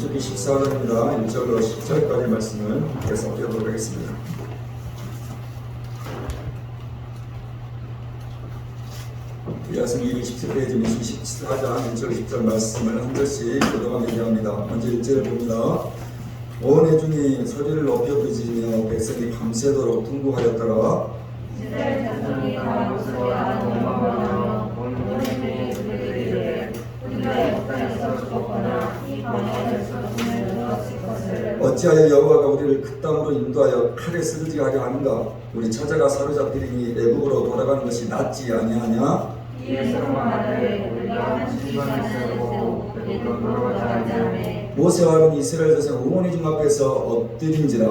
민수기 14장입니다. 1절로 10절까지 말씀을 함께 살펴보도록 하겠습니다. 이하승기 27페이지 민수기 14장 1절 10절 말씀을 한 절씩 교도가 얘기합니다. 먼저 1절을 봅니다. 온 회중이 소리를 높여 부르짖으며 백성이 밤새도록 통곡하였더라. 이스라엘 자손이 강으로서야 원망하며 온 회중이 그들에게 이르되 우리가 역사에서 죽었거나 이 광야에서 숨을 들었을 것을 어찌하여 여호와가 우리를 그 땅으로 인도하여 칼에 쓰러지게 하려 하는가? 우리 처자가 사로잡히리니 애국으로 돌아가는 것이 낫지 아니하냐? 이에 서로 말하되 우리가 한 시간을 세우고 그들로 돌아가지 않자매 모세와 아론이 이스라엘 자손 온 회중 앞에서 엎드린지라.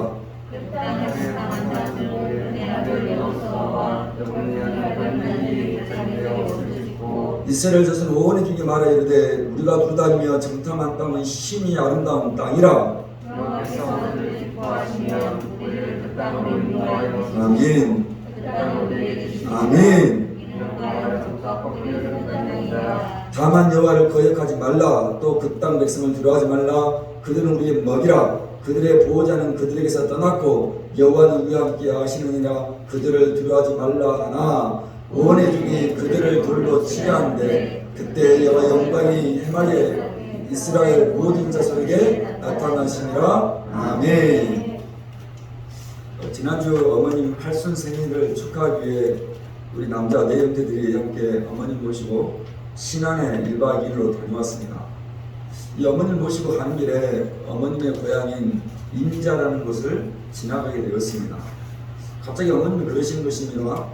그 땅에서 당한 자들을 내 아들 여호수아와 여분의 아들 눈이 자기에게 옷을 찢고 이스라엘 자손 온 회중이 말하 이르되 우리가 두루다니며 정탐한 땅은 심히 아름다운 땅이라. 여호와께서 우리를 기뻐하시면 우리를 그 땅으로 인도하여 아멘. 그 땅을 우리에게 주시고 아멘. 이름과 다만 여호와를 거역하지 말라. 또 그 땅 백성을 두려워하지 말라. 그들은 우리의 먹이라. 그들의 보호자는 그들에게서 떠났고 여호와는 우리와 함께 하시느니라. 그들을 두려워하지 말라 하나 온 회중이 그들을 돌로 치려 하는데 그때 여호와 영광이 해마게 이스라엘 모든 자손에게 나타나시니라. 아멘. 지난주 어머님 8순 생일을 축하하기 위해 우리 남자 네 형제들이 함께 어머님 모시고 신안에 1박 2일로 다녀왔습니다. 이 어머님 모시고 가는 길에 어머님의 고향인 임자라는 곳을 지나가게 되었습니다. 갑자기 어머님이 그러신 것입니다.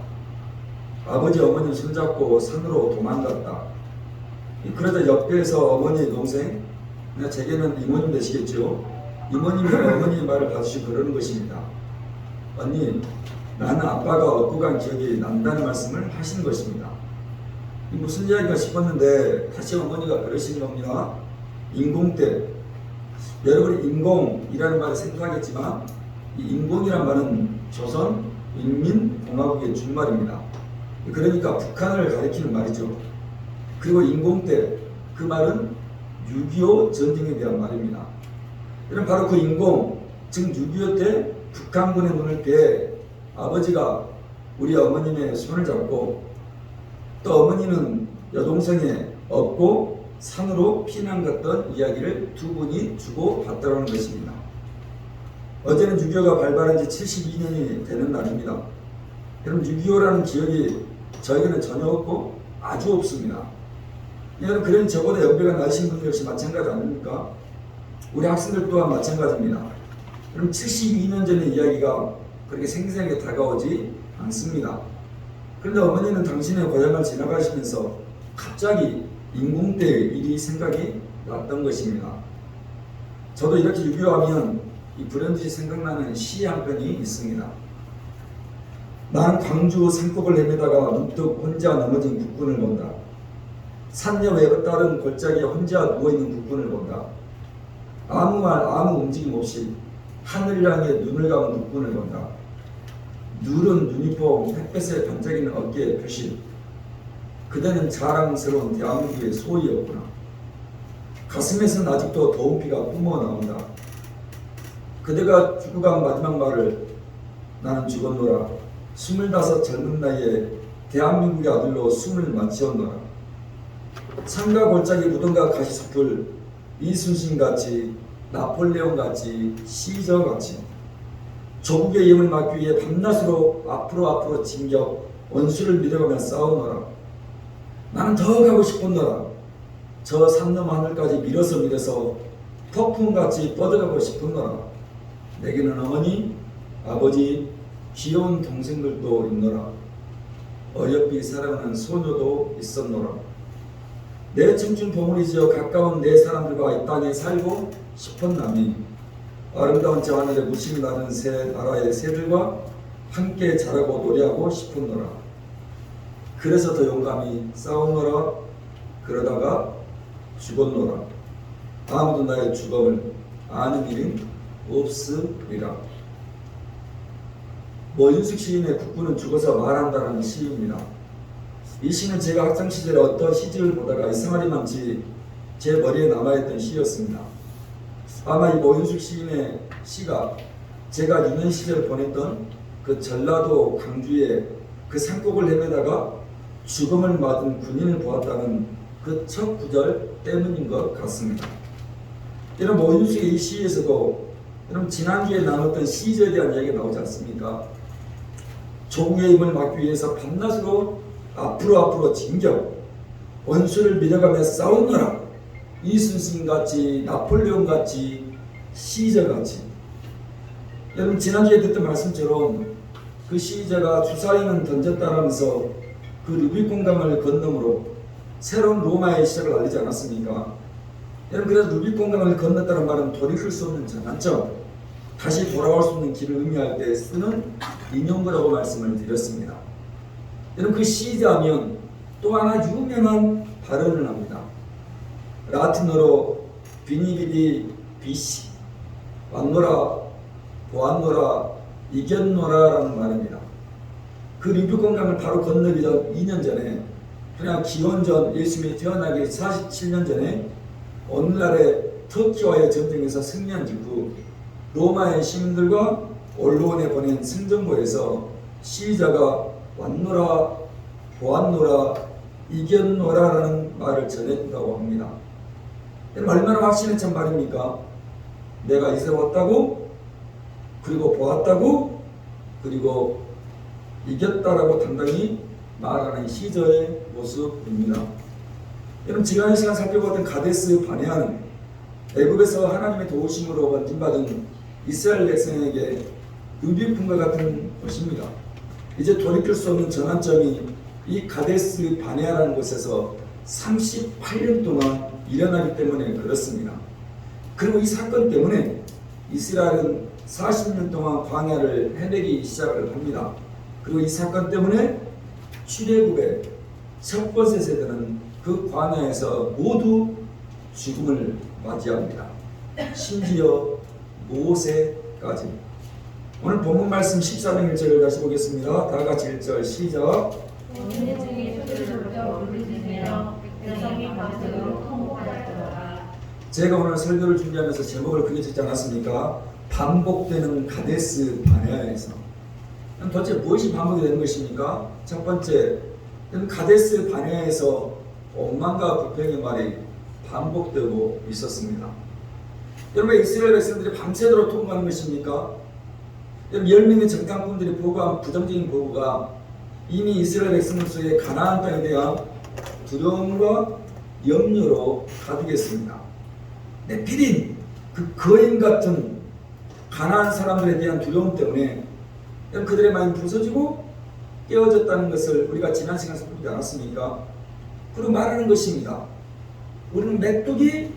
아버지 어머님 손잡고 산으로 도망갔다. 그러자 옆에서 어머니의 동생, 제게는 이모님 되시겠죠. 이모님이 어머니의 말을 봐주시고 그러는 것입니다. 언니, 나는 아빠가 얻고 간 기억이 난다는 말씀을 하신 것입니다. 무슨 이야기가 싶었는데 다시 어머니가 그러시는 겁니다. 인공 때 여러분이 인공이라는 말을 생각하겠지만 이 인공이란 말은 조선 인민공화국의 준말입니다. 그러니까 북한을 가리키는 말이죠. 그리고 인공 때 그 말은 6.25 전쟁에 대한 말입니다. 이런 바로 그 인공, 즉 6.25 때 북한군의 눈을 피해 아버지가 우리 어머님의 손을 잡고 또 어머니는 여동생에 업고 산으로 피난 갔던 이야기를 두 분이 주고 받더라는 것입니다. 어제는 6.25가 발발한 지 72년이 되는 날입니다. 여러분 6.25라는 기억이 저에게는 전혀 없고 아주 없습니다. 여러분 그런 저보다 연배가 나으신 분들 역시 마찬가지 아닙니까? 우리 학생들 또한 마찬가지입니다. 여러분 72년 전의 이야기가 그렇게 생생하게 다가오지 않습니다. 그런데 어머니는 당신의 고향을 지나가시면서 갑자기 인공 때의 일이 생각이 났던 것입니다. 저도 이렇게 6.25 하면 이 불현듯이 생각나는 시 한 편이 있습니다. 난 광주 산골을 헤매다가 문득 혼자 넘어진 국군을 본다. 산옆에 따른 골짜기에 혼자 누워있는 국군을 본다. 아무 말 아무 움직임 없이 하늘을 향해 눈을 감은 국군을 본다. 누른 유니폼 햇볕에 반짝이는 어깨의 표시. 그대는 자랑스러운 대한민국의 소희였구나. 가슴에서는 아직도 더운피가 뿜어나온다. 그대가 죽고 간 마지막 말을 나는 죽었노라. 25 젊은 나이에 대한민국의 아들로 숨을 마치었노라. 산과 골짜기 무덤과 가시숲을 이순신같이 나폴레옹같이 시저같이 조국의 힘을 막기 위해 밤낮으로 앞으로 진격 원수를 밀어가며 싸우노라. 나는 더 가고 싶었노라. 저 산 너머 하늘까지 밀어서 폭풍같이 뻗어가고 싶었노라. 내게는 어머니, 아버지, 귀여운 동생들도 있노라. 어여삐 사랑하는 소녀도 있었노라. 내 청춘 보물이 지어 가까운 내 사람들과 이 땅에 살고 싶었나니 아름다운 저 하늘에 무심히 나는 새 나라의 새들과 함께 자라고 노래하고 싶었노라. 그래서 더 용감히 싸웠노라. 그러다가 죽었노라. 아무도 나의 죽음을 아는 일은 없으리라. 윤숙 시인의 국군은 죽어서 말한다는 시입니다. 이 시는 제가 학창시절에 어떤 시집을 보다가 이상하리만치 제 머리에 남아있던 시였습니다. 아마 이 모윤숙 시인의 시가 제가 유년 시절 보냈던 그 전라도 강주의 그 산꼭을 헤매다가 죽음을 맞은 군인을 보았다는 그 첫 구절 때문인 것 같습니다. 여러분 모윤숙의 이 시에서도 여러분 지난주에 나눴던 시저에 대한 이야기가 나오지 않습니까? 조국의 힘을 막기 위해서 밤낮으로 앞으로 진격 원수를 밀어가며 싸우느라 이순신같이 나폴레옹같이 시저같이 여러분 지난주에 듣던 말씀처럼 그 시저가 주사위는 던졌다라면서 그 루비콘강을 건너므로 새로운 로마의 시작을 알리지 않았습니까? 여러분 그래서 루비콘강을 건넜다는 말은 돌이킬 수 없는 전환점 다시 돌아올 수 있는 길을 의미할 때 쓰는 인용어라고 말씀을 드렸습니다. 여러분 그 시저하면 또 하나 유명한 발언을 합니다. 라틴어로 비니비디 비시 왔노라 보았노라 이겼노라라는 말입니다. 그 루비콘강을 바로 건너기 전 2년 전에 그냥 기원전 예수님이 태어나기 47년 전에 오늘날의 터키와의 전쟁에서 승리한 직후 로마의 시민들과 언론에 보낸 승전보에서 시저가 왔노라 보았노라 이겼노라라는 말을 전했다고 합니다. 얼마나 확신에 찬 말입니까? 내가 이제 왔다고 그리고 보았다고 그리고 이겼다라고 당당히 말하는 시저의 모습입니다. 여러분 지난 시간 살펴봤던 가데스 바네아는 애굽에서 하나님의 도우심으로 건진받은 이스라엘 백성에게 루비콘과 같은 것입니다. 이제 돌이킬 수 없는 전환점이 이 가데스 바네아라는 곳에서 38년 동안 일어나기 때문에 그렇습니다. 그리고 이 사건 때문에 이스라엘은 40년 동안 광야를 헤매기 시작을 합니다. 그리고 이 사건 때문에 출애굽의 첫 번째 세대는 그 광야에서 모두 죽음을 맞이합니다. 심지어 모세까지. 오늘 본문 말씀 14장 1절을 다시 보겠습니다. 다 같이 1절 시작. 제가 오늘 설교를 준비하면서 제목을 그렇게 짓지 않았습니까? 반복되는 가데스 바네아에서. 도대체 무엇이 반복이 되는 것입니까? 첫 번째, 가데스 바네아에서 원망과 불평의 말이 반복되고 있었습니다. 여러분 이스라엘 백성들이 밤새도록 통과하는 것입니까? 10명의 정탐꾼들이 보고한 부정적인 보고가 이미 이스라엘 백성들 속에 가나안 땅에 대한 두려움과 염려로 가득했습니다. 네피림, 그 거인 같은 가나안 사람들에 대한 두려움 때문에 그들의 마음이 부서지고 깨어졌다는 것을 우리가 지난 시간에 살펴보지 않았습니까? 그리고 말하는 것입니다. 우리는 메뚜기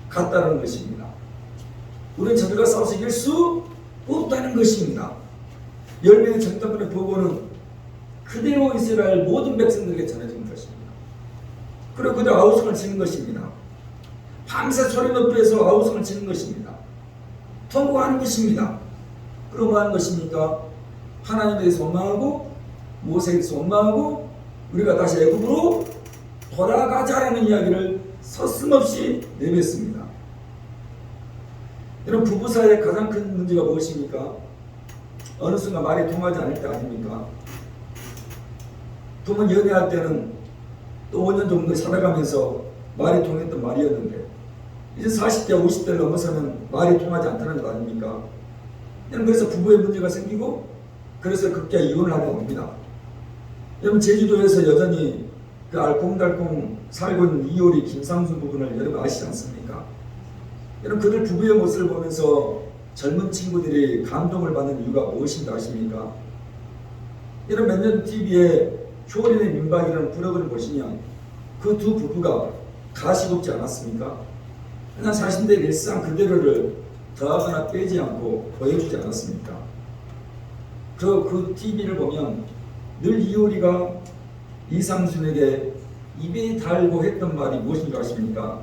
같다는 것입니다. 우리는 저들과 싸워서 이길 수 없다는 것입니다. 10명의 정탐꾼의 보고는 그대로 이스라엘 모든 백성들에게 전해진 것입니다. 그리고 그들 아우성을 치는 것입니다. 밤새 소리 높여서 아우성을 치는 것입니다. 통곡하는 것입니다. 그리고 뭐 하는 것입니까? 하나님에 대해서 원망하고 모세에 대해서 원망하고 우리가 다시 애굽으로 돌아가자라는 이야기를 서슴없이 내뱉습니다. 여러분 부부 사이에 가장 큰 문제가 무엇입니까? 어느 순간 말이 통하지 않을 때 아닙니까? 두 분 연애할 때는 또 5년 정도 살아가면서 말이 통했던 말이었는데 이제 40대 50대를 넘어서면 말이 통하지 않다는 것 아닙니까? 그래서 부부의 문제가 생기고 그래서 급기야 이혼을 하려고 합니다. 여러분 제주도에서 여전히 그 알콩달콩 살고 있는 이효리 김상수 부부를 여러분 아시지 않습니까? 여러분 그들 부부의 모습을 보면서 젊은 친구들이 감동을 받는 이유가 무엇인지 아십니까? 여러분 몇 년 TV에 효린의 민박이라는 프로그램을 보시면 그 두 부부가 가시롭지 않았습니까? 그냥 자신들의 일상 그대로를 더하거나 빼지 않고 보여주지 않았습니까? 그 TV를 보면 늘 이효리가 이상순에게 입에 달고 했던 말이 무엇인 줄 아십니까?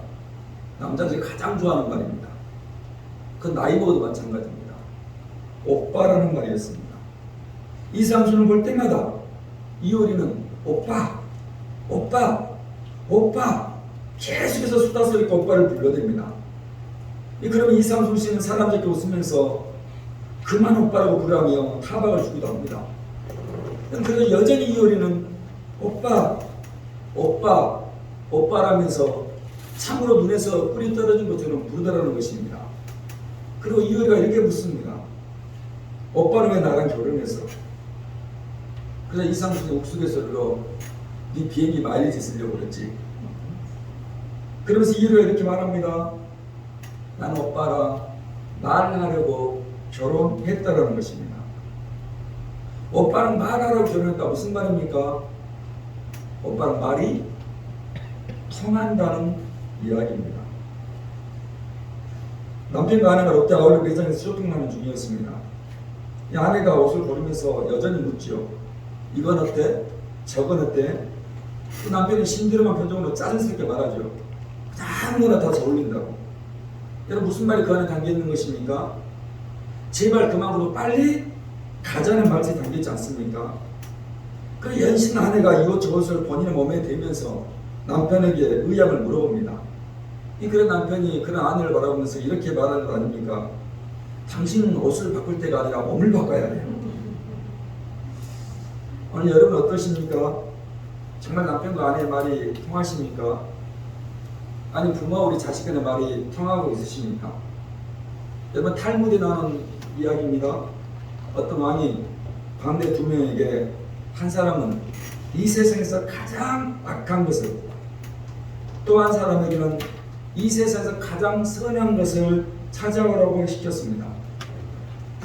남자들이 가장 좋아하는 말입니다. 그 나이 먹어도 마찬가지입니다. 오빠라는 말이었습니다. 이상순을 볼 때마다 이효리는 오빠, 오빠, 오빠 계속해서 수다 써있고 오빠를 불러댑니다. 그러면 이삼손 씨는 사람들께 웃으면서 그만 오빠라고 부르며 타박을 주기도 합니다. 그래서 여전히 이효리는 오빠, 오빠, 오빠라면서 참으로 눈에서 뿔이 떨어진 것처럼 부르더라는 것입니다. 그리고 이효리가 이렇게 묻습니다. 오빠는 왜 나랑 결혼했어? 그래서 이삼순이 옥수개소리로 네 비행기 마일리지 쓰려고 그랬지. 그러면서 이효리가 이렇게 말합니다. 나는 오빠랑 말하려고 결혼했다라는 것입니다. 오빠랑 말하라고 결혼했다. 무슨 말입니까? 오빠랑 말이 통한다는 이야기입니다. 남편과 아내가 롯데 아울렛 매장에서 쇼핑하는 중이었습니다. 이 아내가 옷을 고르면서 여전히 묻지요. 이건 어때? 저건 어때? 그 남편이 신비로운 표정으로 짜증스럽게 말하죠. 아무거나 다 잘 어울린다고. 여러분 무슨 말이 그 안에 담겨있는 것입니까? 제발 그만으로 빨리 가자는 말이 담겨있지 않습니까? 그 연신 아내가 이 옷 저 옷을 본인의 몸에 대면서 남편에게 의향을 물어봅니다. 그런 남편이 그런 아내를 바라보면서 이렇게 말하는 거 아닙니까? 당신은 옷을 바꿀 때가 아니라 몸을 바꿔야 돼요. 오늘 여러분 어떠십니까? 정말 남편과 아내의 말이 통하십니까? 아니 부모와 우리 자식 간의 말이 통하고 있으십니까? 여러분 탈무드에 나오는 이야기입니다. 어떤 왕이 광대 두 명에게 한 사람은 이 세상에서 가장 악한 것을, 또 한 사람에게는 이 세상에서 가장 선한 것을 찾아오라고 시켰습니다.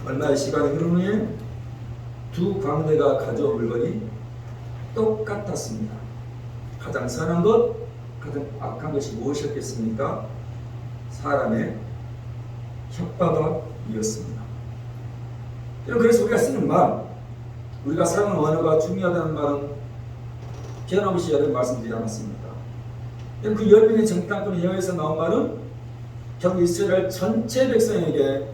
얼마의 시간이 흐른 후에 두 광대가 가져온 물건이 똑같았습니다. 가장 선한 것, 가장 악한 것이 무엇이었겠습니까? 사람의 혓바닥이었습니다. 그래서 우리가 쓰는 말, 우리가 사용하는 언어가 중요하다는 말은 변함없이 여러 번 말씀드리지 않았습니까? 그 열명의 정탐꾼의 여에서 나온 말은 결국 이스라엘 전체 백성에게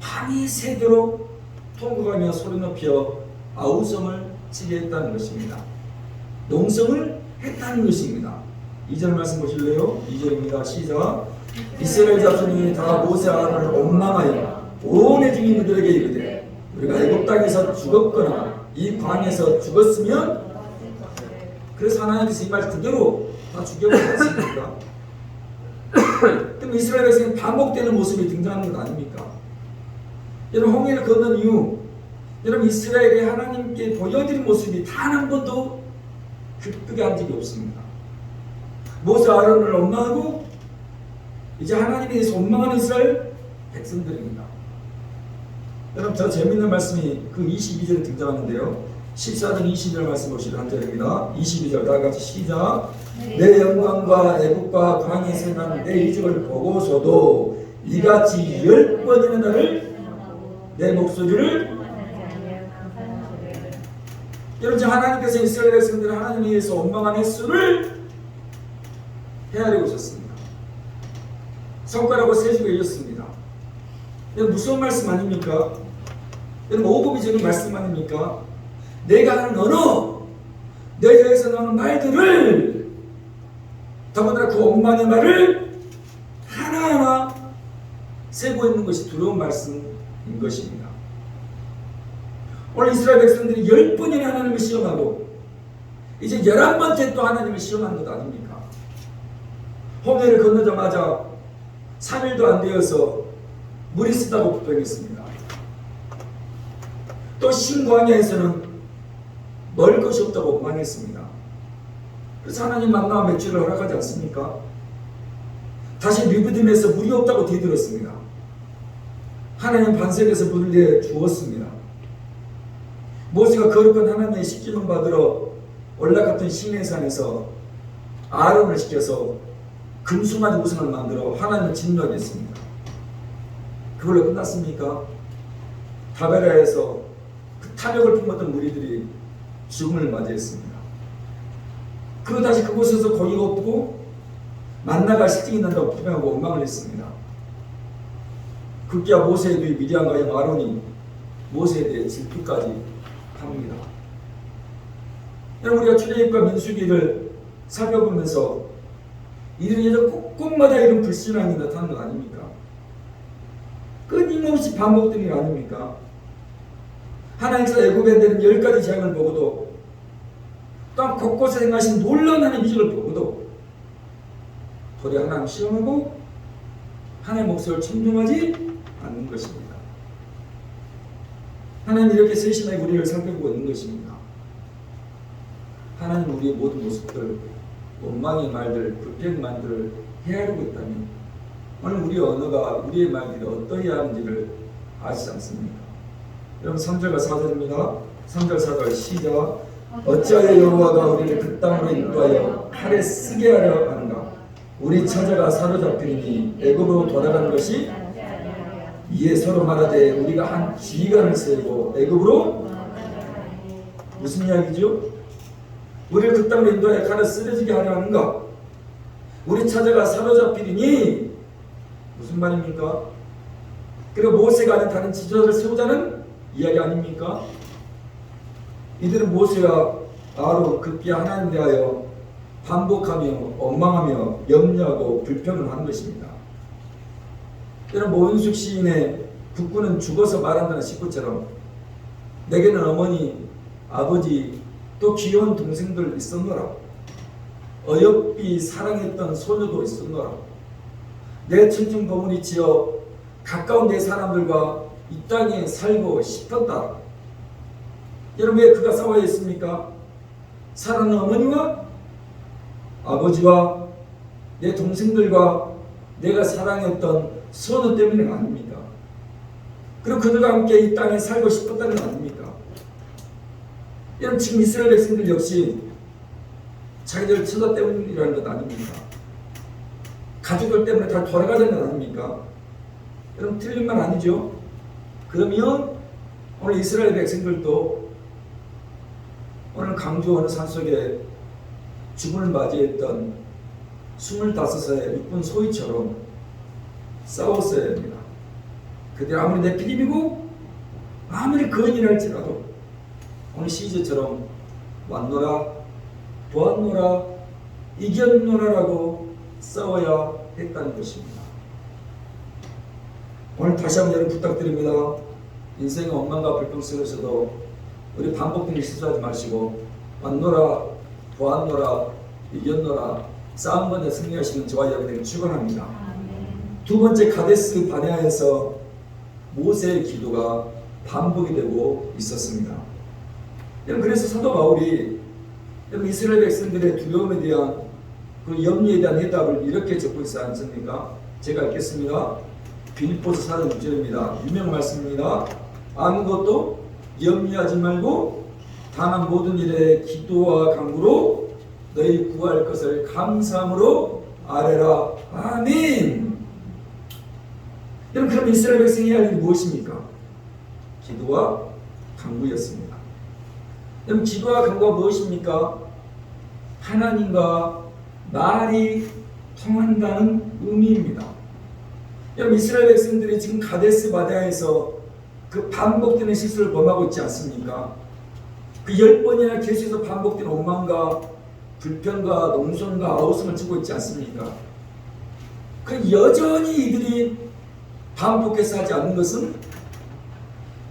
밤이 새도록 통곡하며 소리 높여 아우성을 치게 했다는 것입니다. 농성을 했다는 것입니다. 2절 말씀 보실래요? 2절입니다. 시작. 이스라엘 자손이 다 모세 아론을 원망하여 온 애중인 그들에게 이르되 우리가 애굽 땅에서 죽었거나 이 광에서 죽었으면, 그래서 하나님께서 이 말 그대로 다 죽여버리지 않습니까? 그럼 이스라엘 백성이 반복되는 모습이 등장하는 것 아닙니까? 여러분 홍해를 건넌 이후 여러분 이스라엘이 하나님께 보여드린 모습이 단 한 번도 기쁘게 한 적이 없습니다. 모세 아론을 원망하고 이제 하나님에 대해서 원망하는 이스라엘 백성들입니다. 여러분 더 재밌는 말씀이 그 22절에 등장하는데요. 14절 22절 말씀 보시면 한 절입니다. 22절 다 같이 시작. 내 영광과 애국과 광에서 난 내 이적을 보고서도 이같이 10번이나 나를 내 목소리를, 여러분 하나님께서 이스라엘 백성들을 하나님에 의해서 원망한 횟수를 헤아리고 있었습니다. 손가락으로 세시고 이었습니다. 여러분 무서운 말씀 아닙니까? 여러분 오급이 주는 말씀 아닙니까? 내가 하는 언어, 내 혀에서 나오는 말들을, 더군다나 그 원망의 말을 하나하나 세고 있는 것이 두려운 말씀인 것입니다. 오늘 이스라엘 백성들이 10번이나 하나님을 시험하고 이제 11번째 또 하나님을 시험하는 것 아닙니까? 홍해를 건너자마자 3일도 안 되어서 물이 쓰다고 불평했습니다. 또 신광야에서는 먹을 것이 없다고 원망했습니다. 그래서 하나님 만나와 맥주를 허락하지 않습니까? 다시 리브딤에서 물이 없다고 뒤들었습니다. 하나님 반석에서 물을 내 주었습니다. 모세가 거룩한 하나님의 식기름 받으러 올라갔던 시내산에서 아론을 시켜서 금수마지 우승을 만들어 하나님을 진노하겠습니다. 그걸로 끝났습니까? 다베라에서 그 탐욕을 품었던 무리들이 죽음을 맞이했습니다. 그리고 다시 그곳에서 고기가 없고 만나가 실증이 난다고 불평하고 원망을 했습니다. 급기야 모세의 뒤 미디안과 형 아론이 모세에 대해 질투까지 합니다. 우리가 출애굽과 민수기를 살펴보면서 이런 예전 곳곳마다 이런 불신앙이 나타나는 거 아닙니까? 끊임없이 반복되는 게 아닙니까? 하나님께서 애굽에 내린 10가지 재앙을 보고도 또한 곳곳에 행하신 놀라운 하나님의 기적을 보고도 도리 하나님 시험하고 하나님의 목소리를 청종하지 않는 것입니다. 하나님 이렇게 세심하게 우리를 살펴보고 있는 것입니다. 하나님 우리의 모든 모습들, 원망의 말들, 불평의 말들을 헤아리고 있다면 오늘 우리의 언어가 우리의 말들이 어떠해야 하는지를 아시지 않습니까? 여러분 3절과 4절입니다. 3절 4절 시작. 어찌하여 여호와가 우리를 그 땅으로 인도하여 칼에 쓰게 하려 하는가? 우리 처자가 사로잡히니 애굽으로 돌아가는 것이 이에 서로 말하되 우리가 한 지휘관을 세우고 애굽으로 무슨 이야기죠? 우리를 그 땅으로 인도하여 칼에 쓰러지게 하려 하는가? 우리 처자가 사로잡히니 무슨 말입니까? 그리고 모세가 아닌 다른 지도자를 세우자는 이야기 아닙니까? 이들은 모세와 아론 급기 하나님 대하여 반복하며 원망하며 염려하고 불평을 하는 것입니다. 때는 모은숙 시인의 북구는 죽어서 말한다는 식구처럼 내게는 어머니, 아버지 또 귀여운 동생들 있었노라. 어여삐 사랑했던 소녀도 있었노라. 내 천중 버무리 지어 가까운 내 사람들과 이 땅에 살고 싶었다. 여러분 왜 그가 싸워야 했습니까? 사랑하는 어머니와 아버지와 내 동생들과 내가 사랑했던 소녀 때문이 아닙니까? 그리고 그들과 함께 이 땅에 살고 싶었다는 건 아닙니까? 여러분 지금 이스라엘 백성들 역시 자기들 처자 때문이라는 것 아닙니까? 가족들 때문에 다 돌아가자는 것 아닙니까? 여러분 틀린 말 아니죠? 그러면 오늘 이스라엘 백성들도 오늘 강주 어느 산속에 죽음을 맞이했던 25세 육군 소위처럼 싸웠어야 합니다. 그들 아무리 네피림이고 아무리 거인이랄지라도 오늘 시저처럼 왔노라 보았노라 이겼노라라고 싸워야 했다는 것입니다. 오늘 다시 한번 여러분 부탁드립니다. 인생의 원망과 불평 속에서도 우리 반복되는 실수하지 마시고 왔노라 보았노라 이겼노라 싸움 건데 승리하시는 저와 여러분에게 축원합니다. 두 번째 가데스 바네아에서 모세의 기도가 반복이 되고 있었습니다. 그래서 사도 바울이 이스라엘 백성들의 두려움에 대한 그 염려에 대한 해답을 이렇게 적고 있지 않습니까? 제가 읽겠습니다. 빌립보서 4장 6절입니다. 유명 말씀입니다. 아무것도 염려하지 말고 다만 모든 일에 기도와 간구로 너희 구할 것을 감사함으로 아뢰라. 아멘. 여러분 그럼 이스라엘 백성이 할 일이 무엇입니까? 기도와 간구였습니다. 여러분 기도와 간구가 무엇입니까? 하나님과 말이 통한다는 의미입니다. 여러분 이스라엘 백성들이 지금 가데스 바네아에서 그 반복되는 실수를 범하고 있지 않습니까? 그 10번이나 계속해서 반복되는 원망과 불평과 농성과 아우성을 치고 있지 않습니까? 그 여전히 이들이 반복해서 하지 않는 것은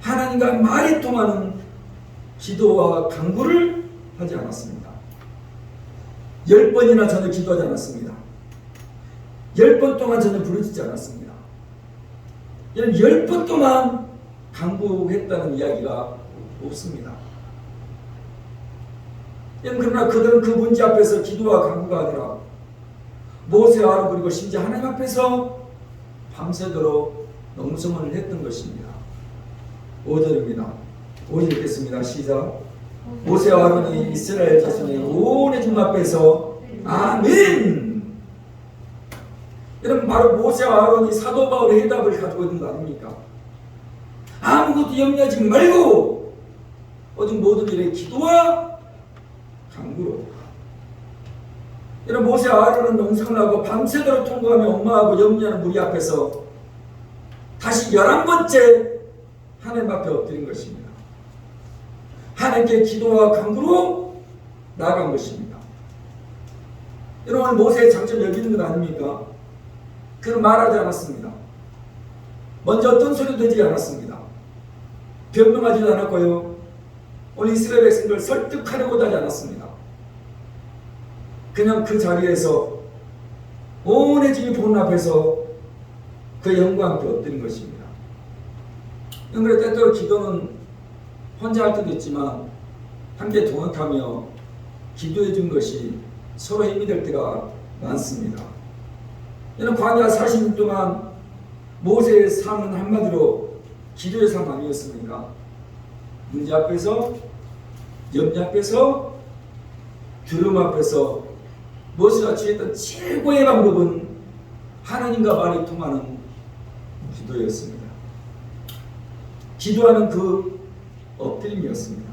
하나님과 말이 통하는 기도와 간구를 하지 않았습니다. 10번이나 전혀 기도하지 않았습니다. 10번 동안 전혀 부르짖지 않았습니다. 여러분 10번 동안 간구했다는 이야기가 없습니다. 여러분 그러나 그들은 그 문제 앞에서 기도와 간구가 아니라 모세와 아론 그리고 심지어 하나님 앞에서 밤새도록 농성을 했던 것입니다. 5절입니다. 5절 읽겠습니다. 시작. 모세와 아론이 이스라엘 자손의 온 회중 앞에서 아멘. 여러분 바로 모세와 아론이 사도 바울의 해답을 가지고 있는 거 아닙니까? 아무것도 염려하지 말고 오직 모든 일에 기도와 간구로. 여러분 모세와 아론은 농성을 하고 밤새도록 통곡하며 원망하고 염려하는 무리 앞에서 다시 11번째 하나님 앞에 엎드린 것입니다. 하나님께 기도와 간구로 나아간 것입니다. 여러분 모세의 장점 여기 있는 것 아닙니까? 그는 말하지 않았습니다. 먼저 어떤 소리도 되지 않았습니다. 변명하지도 않았고요. 오늘 이스라엘 백성들을 설득하려고도 하지 않았습니다. 그냥 그 자리에서 온 회중이 보는 앞에서 그 영과 함께 엎드린 것입니다. 그래서 때때로 기도는 혼자 할 때도 있지만 함께 동역하며 기도해 준 것이 서로 힘이 될 때가 많습니다. 이는 광야 40년 동안 모세의 삶은 한마디로 기도의 삶 아니었습니까? 문제 앞에서, 염려 앞에서, 두려움 앞에서 모세가 취했던 최고의 방법은 하나님과 말이 통하는 기도였습니다. 기도하는 그 엎드림이었습니다.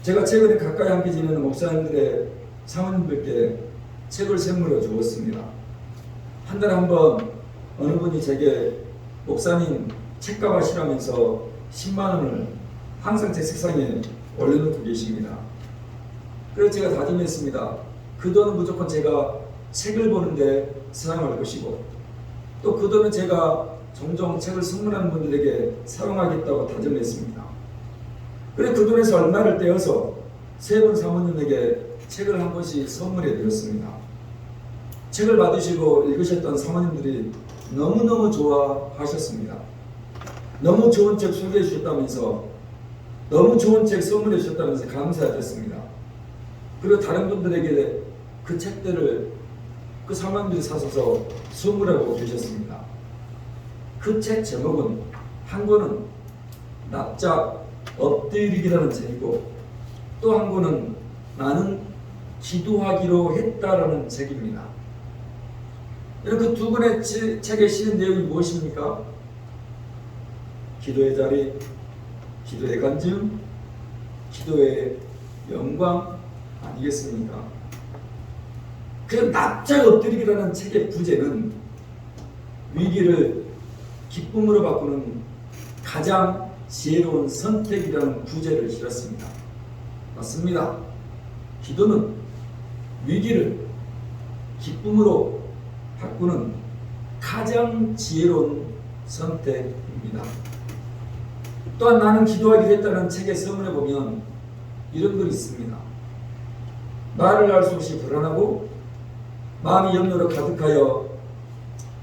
제가 최근에 가까이 함께 지내는 목사님들의 사모님들께 책을 선물로 주었습니다. 한 달에 한 번 어느 분이 제게 목사님 책값 하시라면서 10만 원을 항상 제 책상에 올려놓고 계십니다. 그래서 제가 다짐했습니다. 그 돈은 무조건 제가 책을 보는데 사용할 것이고 또 그 돈은 제가 종종 책을 선물하는 분들에게 사용하겠다고 다짐했습니다. 그래서 그 돈에서 얼마를 떼어서 세 분 사모님에게 책을 한 권씩 선물해 드렸습니다. 책을 받으시고 읽으셨던 사모님들이 너무너무 좋아하셨습니다. 너무 좋은 책 소개해 주셨다면서, 너무 좋은 책 선물해 주셨다면서 감사하셨습니다. 그리고 다른 분들에게 그 책들을 그 사모님들이 사셔서 선물하고 계셨습니다. 그 책 제목은 한 권은 납작 엎드리기라는 책이고 또 한 권은 나는 기도하기로 했다라는 책입니다. 그 두 권의 책에 실린 내용이 무엇입니까? 기도의 자리, 기도의 간증, 기도의 영광 아니겠습니까? 그 납작 엎드리기라는 책의 부제는 위기를 기쁨으로 바꾸는 가장 지혜로운 선택이라는 부제를 실었습니다. 맞습니다. 기도는 위기를 기쁨으로 바꾸는 가장 지혜로운 선택입니다. 또한 나는 기도하기로 했다는 책의 서문에 보면 이런 글이 있습니다. 말을 할 수 없이 불안하고 마음이 염려로 가득하여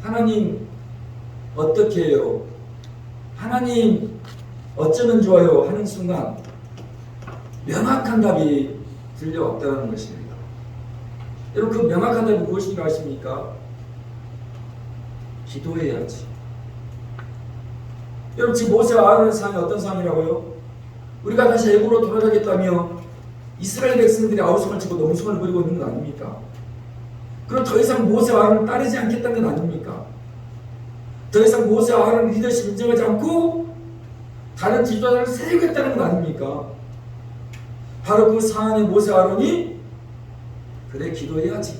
하나님 어떻게 해요? 하나님 어쩌면 좋아요? 하는 순간 명확한 답이 들려왔다는 것입니다. 여러분 그 명확한 답이 무엇인지 아십니까? 기도해야지. 여러분 지금 모세와 아론의 상황이 어떤 상황이라고요? 우리가 다시 애굽으로 돌아가겠다며 이스라엘 백성들이 아우성을 치고 농성을 부리고 있는 거 아닙니까? 그럼 더 이상 모세와 아론을 따르지 않겠다는 건 아닙니까? 더 이상 모세와 아론의 리더십 인정하지 않고 다른 지도자를 세우겠다는 건 아닙니까? 바로 그 상황에 모세와 아론이 그래 기도해야지.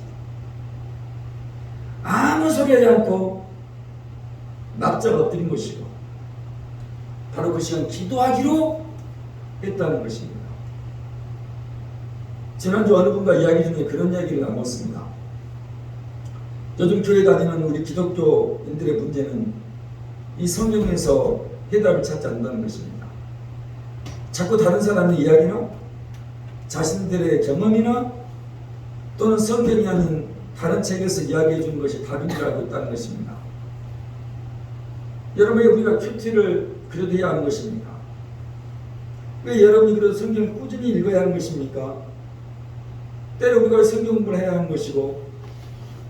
아무 소리 하지 않고 납작 엎드린 것이고 바로 그 시간 기도하기로 했다는 것입니다. 지난주 어느 분과 이야기 중에 그런 이야기를 나눴습니다. 요즘 교회 다니는 우리 기독교인들의 문제는 이 성경에서 해답을 찾지 않는다는 것입니다. 자꾸 다른 사람의 이야기나 자신들의 경험이나 또는 성경이 아닌 다른 책에서 이야기해 주는 것이 답인 줄 알고 있다는 것입니다. 여러분 왜 우리가 큐티를 그래도 해야 하는 것입니까? 왜 여러분이 그래도 성경을 꾸준히 읽어야 하는 것입니까? 때로 우리가 성경 공부를 해야 하는 것이고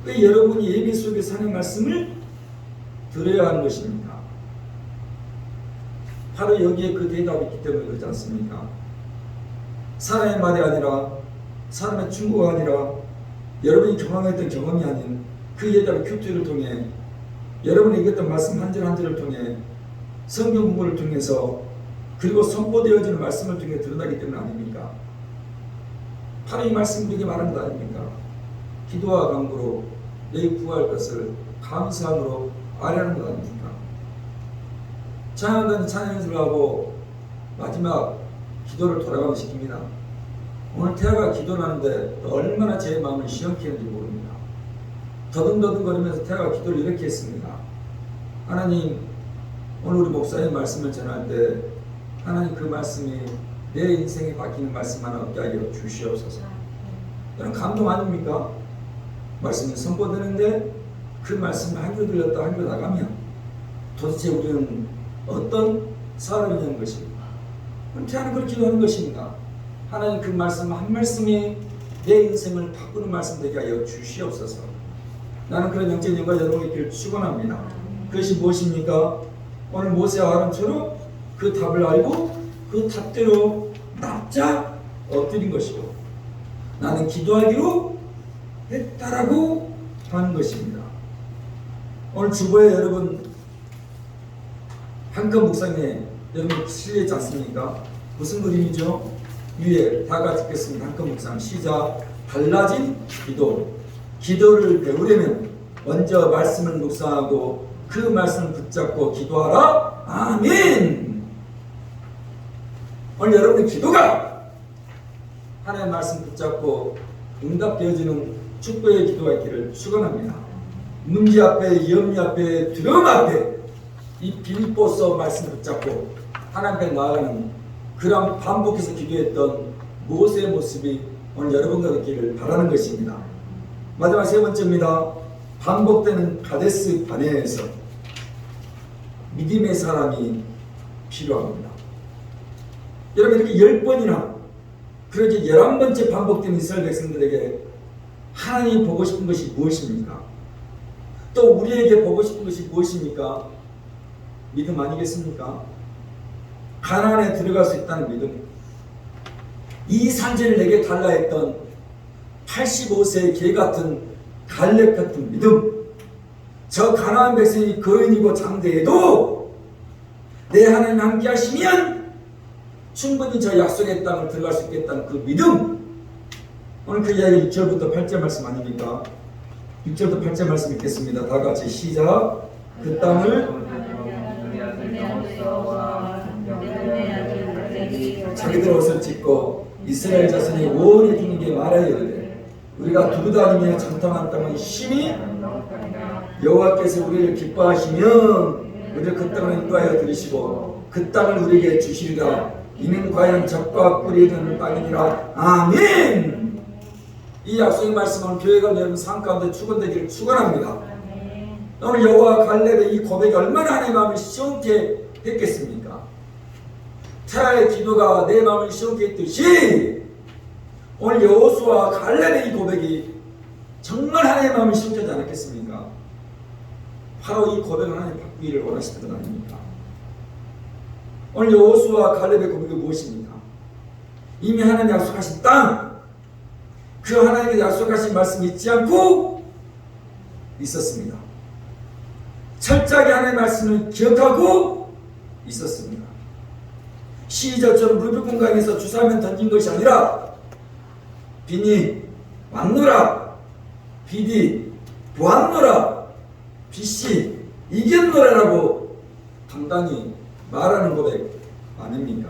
왜 여러분이 예배 속에서 하는 말씀을 들어야 하는 것입니까? 바로 여기에 그 대답이 있기 때문에 그렇지 않습니까? 사람의 말이 아니라 사람의 충고가 아니라 여러분이 경험했던 경험이 아닌 그 예답의 큐티를 통해 여러분이 읽었던 말씀 한 절 한 절을 통해 성경 공부를 통해서 그리고 선포되어지는 말씀을 통해 드러나기 때문 아닙니까? 바로 이 말씀이 우리에게 말하는 것 아닙니까? 기도와 간구로 너희 구할 것을 감사함으로 아뢰는 것 아닙니까? 찬양단이 찬양 연습을 하고 마지막 기도를 돌아가고 시킵니다. 오늘 태아가 기도를 하는데 얼마나 제 마음을 시원케 했는지 모릅니다. 더듬더듬거리면서 태아가 기도를 이렇게 했습니다. 하나님, 오늘 우리 목사님 말씀을 전할 때 하나님 그 말씀이 내 인생에 바뀌는 말씀 하나 없게 하기로 주시옵소서. 여러분 감동 아닙니까? 말씀이 선포되는데 그 말씀을 한 줄 들렸다 한 줄 나가면 도대체 우리는 어떤 사람이냐는 것입니다. 그렇게 하는 걸 기도하는 것입니다. 하나님 그 말씀 한 말씀이 내 인생을 바꾸는 말씀 되게 하여 주시옵소서. 나는 그런 영적인 영광 여러분의 길을 축원합니다. 그것이 무엇입니까? 오늘 모세와 아론처럼 그 답을 알고 그 답대로 납작 엎드린 것이고 나는 기도하기로 했다라고 하는 것입니다. 오늘 주보에 여러분 한컷 묵상에 여러분 실리지 않습니까? 무슨 그림이죠? 위에 다 같이 읽겠습니다. 한컷 묵상 시작. 달라진 기도. 기도를 배우려면 먼저 말씀을 묵상하고 그 말씀을 붙잡고 기도하라. 아멘. 오늘 여러분의 기도가 하나님의 말씀 붙잡고 응답되어지는 축복의 기도가 있기를 축원합니다. 문제 앞에, 염려 앞에, 두려움 앞에 이 빌보서 말씀 붙잡고 하나님 앞에 나아가는 그런 반복해서 기도했던 모세의 모습이 오늘 여러분과 있기를 바라는 것입니다. 마지막 세 번째입니다. 반복되는 가데스 바네에서 믿음의 사람이 필요합니다. 여러분 이렇게 10번이나 그렇게 11번째 반복된 이스라엘 백성들에게 하나님이 보고 싶은 것이 무엇입니까? 또 우리에게 보고 싶은 것이 무엇입니까? 믿음 아니겠습니까? 가나안에 들어갈 수 있다는 믿음. 이 산지를 내게 달라 했던 85세의 개 같은 갈렙 같은 믿음. 저 가나안 백성이 거인이고 장대해도 내 하나님 함께 하시면 충분히 저 약속의 땅을 들어갈 수 있겠다는 그 믿음. 오늘 그 이야기 6절부터 8절 말씀 아닙니까? 6절부터 8절 말씀 읽겠습니다. 다 같이 시작. 그 땅을 자기들 옷을 찢고 이스라엘 자손이 온이 죽는 게 말하여 이르되 우리가 두루 다니며 장탕한 땅은 심히 여호와께서 우리를 기뻐하시면 우리를 그 땅을 인도하여 들으시고 그 땅을 우리에게 주시리라. 이는 과연 적과 꿀이 흐르는 땅이니라. 아멘. 이 약속의 말씀은 교회가 여러분 삶 가운데 축원되기를 축원합니다. 오늘 여호와 갈렙의 이 고백이 얼마나 하나님의 마음을 시원케 했겠습니까? 태아의 기도가 내 마음을 시원케 했듯이 오늘 여호수아 갈렙의 이 고백이 정말 하나님의 마음을 시원케 하지 않았겠습니까? 바로 이 고백을 하나님 바꾸기를 원하시던 것 아닙니까? 오늘 여호수아 갈렙의 고백이 무엇입니까? 이미 하나님 약속하신 땅, 그 하나님의 약속하신 말씀 잊지 않고 있었습니다. 철저하게 하나님의 말씀을 기억하고 있었습니다. 시절처럼 루비 공간에서 주사하면 던진 것이 아니라 비니 왔노라, 비디 보았노라, 비씨 이겼노라라고 당당히 말하는 고백 아닙니까?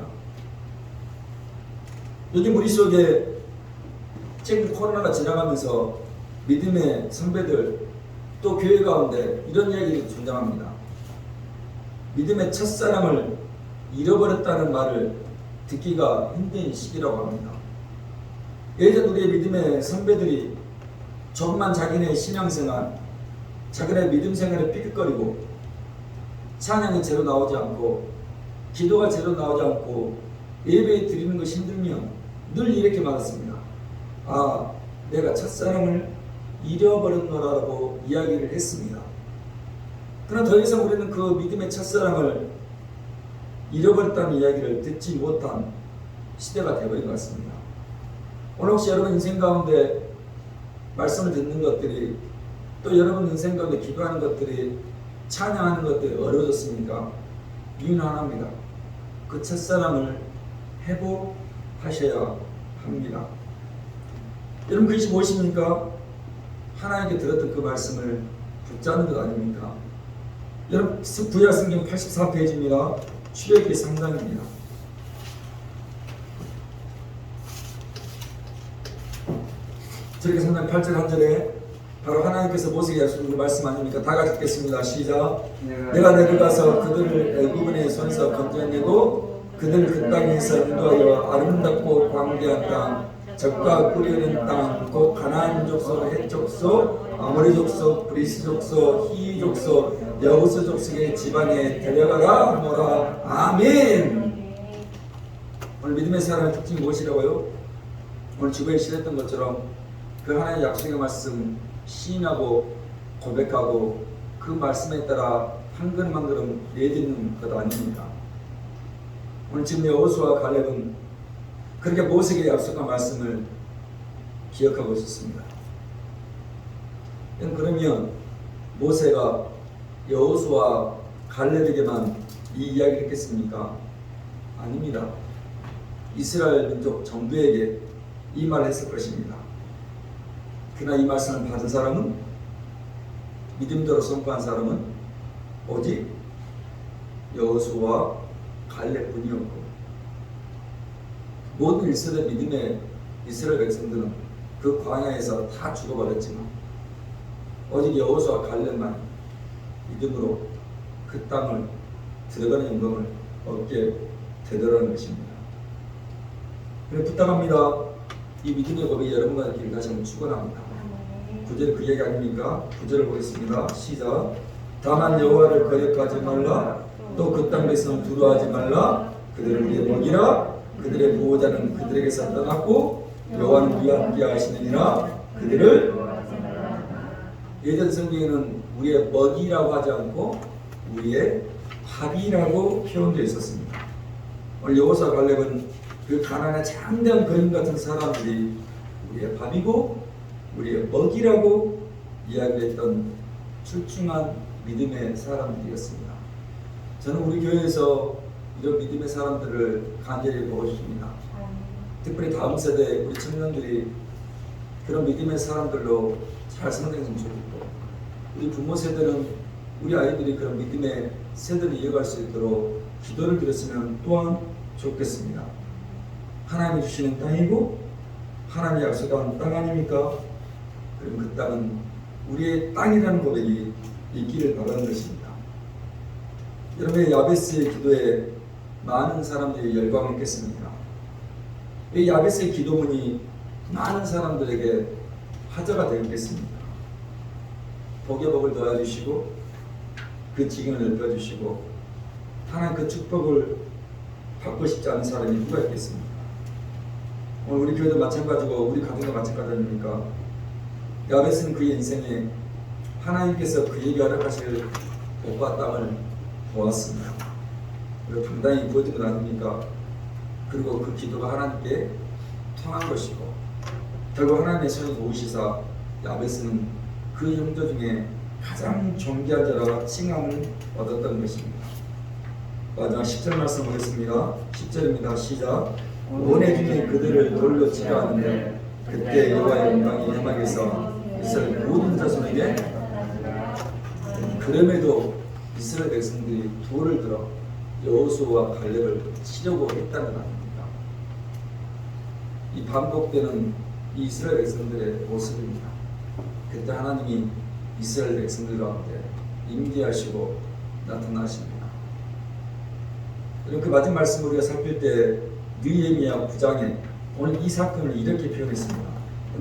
요즘 우리 속에 최근 코로나가 지나가면서 믿음의 선배들 또 교회 가운데 이런 이야기가 존재합니다. 믿음의 첫사랑을 잃어버렸다는 말을 듣기가 힘든 시기라고 합니다. 예전 우리의 믿음의 선배들이 조금만 자기네 신앙생활, 자기네 믿음생활에 삐끗거리고 찬양이 제대로 나오지 않고 기도가 제대로 나오지 않고 예배 드리는 것이 힘들면 늘 이렇게 말했습니다. 아, 내가 첫사랑을 잃어버렸노라라고 이야기를 했습니다. 그러나 더 이상 우리는 그 믿음의 첫사랑을 잃어버렸다는 이야기를 듣지 못한 시대가 되어버린 것 같습니다. 오늘 혹시 여러분 인생 가운데 말씀을 듣는 것들이 또 여러분 인생 가운데 기도하는 것들이 찬양하는 것들이 어려워졌습니까? 이유는 하나입니다. 그 첫사랑을 회복하셔야 합니다. 여러분 그것이 무엇입니까? 하나님께 들었던 그 말씀을 붙잡는 것 아닙니까? 여러분 구약 성경 84페이지입니다. 출애굽기 3장입니다. 출애굽기 3장 8절 1절에 바로 하나님께서 모세에게 약속한 그 말씀 아닙니까? 다 같이 읽겠습니다. 시작. 내가 내려가서 그들을 애굽인의 손에서 건져내고 그들을 그 땅에서 인도하여 아름답고 광대한 땅, 젖과 꿀이 흐르는 땅, 곧 가나안 족속, 헷 족속, 아모리 족속, 브리스 족속, 히위 족속, 여부스 족속의 집안에 데려가라 하노라. 아멘. 오늘 믿음의 사람의 특징이 무엇이라고요? 오늘 주변에 실했던 것처럼 그 하나님의 약속의 말씀 시인하고 고백하고 그 말씀에 따라 한 걸음 한 걸음 내딛는 것 아닙니까? 오늘 지금 여호수아와 갈렙은 그렇게 모세에게 약속한 말씀을 기억하고 있었습니다. 그러면 모세가 여호수아 갈렙에게만 이 이야기를 했겠습니까? 아닙니다. 이스라엘 민족 전부에게 이 말을 했을 것입니다. 그러나 이 말씀을 받은 사람은, 믿음대로 선포한 사람은 오직 여호수아와 갈렙뿐이었고, 모든 1세대 믿음의 이스라엘 백성들은 그 광야에서 다 죽어버렸지만 오직 여호수아 갈렙만 믿음으로 그 땅을 들어가는 영광을 얻게 되더라는 것입니다. 그래 부탁합니다. 이 믿음의 법이 여러분과 길 다시 한번 축원합니다. 9절 그 얘기 아닙니까? 9절을 보겠습니다. 시작. 다만 여호와를 거역하지 말라. 또 그 땅 백성을 두려워하지 말라. 그들은 우리의 먹이라. 그들의 보호자는 그들에게서 떠났고 여호와는 우리와 함께 하시느니라. 그들을 예전 성경에는 우리의 먹이라고 하지 않고 우리의 밥이라고 표현되어 있었습니다. 오늘 여호수아 갈렙은 그 가나안의 장대한 거인 같은 사람들이 우리의 밥이고 우리의 먹이라고 이야기했던 출중한 믿음의 사람들이었습니다. 저는 우리 교회에서 이런 믿음의 사람들을 간절히 보고 싶습니다. 특별히 다음 세대 우리 청년들이 그런 믿음의 사람들로 잘 성장했으면 좋겠고, 우리 부모 세대는 우리 아이들이 그런 믿음의 세대를 이어갈 수 있도록 기도를 드렸으면 또한 좋겠습니다. 하나님이 주시는 땅이고 하나님이 약속한 땅 아닙니까? 그럼 그 땅은 우리의 땅이라는 고백이 있기를 바라는 것입니다. 여러분의 야베스의 기도에 많은 사람들이 열광했겠습니다. 이 야베스의 기도문이 많은 사람들에게 화제가 되겠습니다. 복의 복을 더해주시고 그 지경을 넓혀주시고 하나님 그 축복을 받고 싶지 않은 사람이 누가 있겠습니까? 오늘 우리 교회도 마찬가지고 우리 가정도 마찬가지 아닙니까? 야베스는 그의 인생에 하나님께서 그에게 허락하실 복과 땅을 보았습니다. 그리고 당당히 부어진 것 아닙니까? 그리고 그 기도가 하나님께 통한 것이고 결국 하나님의 손을 도우시사 야베스는 그 형제 중에 가장 존귀한 자라 칭함을 얻었던 것입니다. 마지막 10절 말씀 보겠습니다. 10절입니다. 시작. 원해 중에 그들을 돌로 치려 하는데 그때 여호와의 영광이 해막에서 이스라엘 모든 자손에게, 그럼에도 이스라엘 백성들이 돌을 들어 여호수아와 갈렙을 치려고 했다는 말입니다. 이 반복되는 이 이스라엘 백성들의 모습입니다. 그때 하나님이 이스라엘 백성들 가운데 임재하시고 나타나십니다. 그 마지막 말씀 우리가 살필 때 느헤미야 9장에 오늘 이 사건을 이렇게 표현했습니다.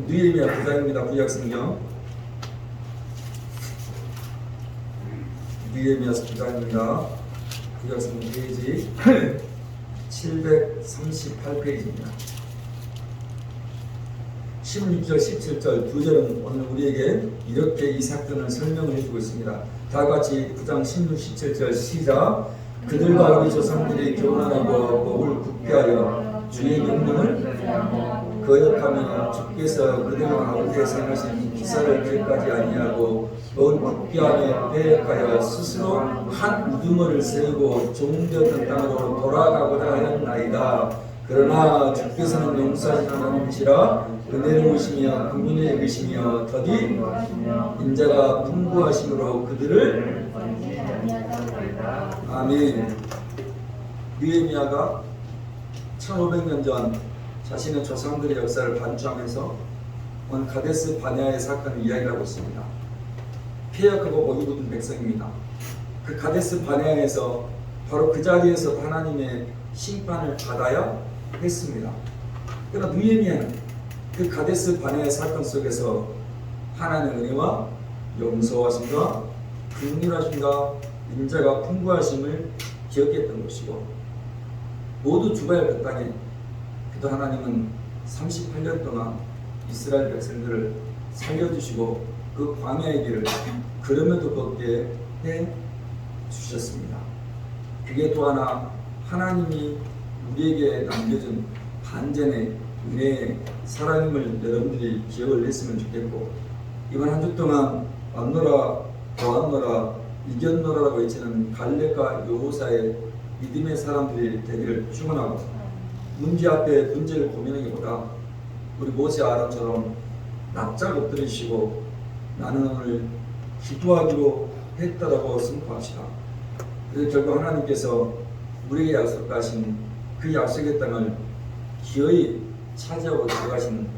느헤미야 9장입니다. 구약성경 느헤미야 9장입니다. 구약성경 페이지 738페이지입니다. 16절, 17절 두 절은 오늘 우리에게 이렇게 이 사건을 설명을 해주고 있습니다. 다 같이 9장 16, 17절 시작. 그들과 우리 조상들이 교만하고 목을 굳게 하여 주의 명령을 거역하며 주께서 그들 가운데 생하신 기사를 기억하지 아니하고 목을 굳게 하며 배역하여 스스로 한 우두머리를 세우고 종되었던 땅으로 돌아가고자 하였나이다. 그러나 주께서는 용서하신 하나님이시라 은혜로우시며 긍휼히 여기시며 더디 인자가 풍부하심으로 그들을 아멘. 느헤미야가 1500년 전 자신의 조상들의 역사를 반추하면서 온 가데스 바네아의 사건을 이야기하고 있습니다. 폐역하고 목이 굳은 백성입니다. 그 가데스 바네아에서 바로 그 자리에서 하나님의 심판을 받아야 했습니다. 그러나 느헤미야는 그 가데스 바네아의 사건 속에서 하나님의 은혜와 용서하심과 긍휼하심과 인자가 풍부하심을 기억했던 것이고, 모두 죽어야 할 그 땅에 그도 하나님은 38년 동안 이스라엘 백성들을 살려주시고 그 광야의 길을 걸음에도 걷게 해 주셨습니다. 그게 또 하나 하나님이 우리에게 남겨준 반전의 은혜의 사랑임을 여러분들이 기억을 했으면 좋겠고, 이번 한 주 동안 왔노라 보았노라 이겼노라라고 외치는 갈렙과 여호사의 믿음의 사람들이 되기를 축원하고, 문제 앞에 문제를 고민하기보다 우리 모세 아론처럼 납작 엎드리시고 나는 오늘 기도하기로 했다라고 선포합시다. 그래서 결국 하나님께서 우리에게 약속하신 그 약속의 땅을 기어이 차지하고 들어가신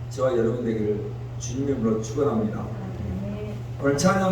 저와 여러분 되기를 주님의 이름으로 축원합니다. 오늘 찬양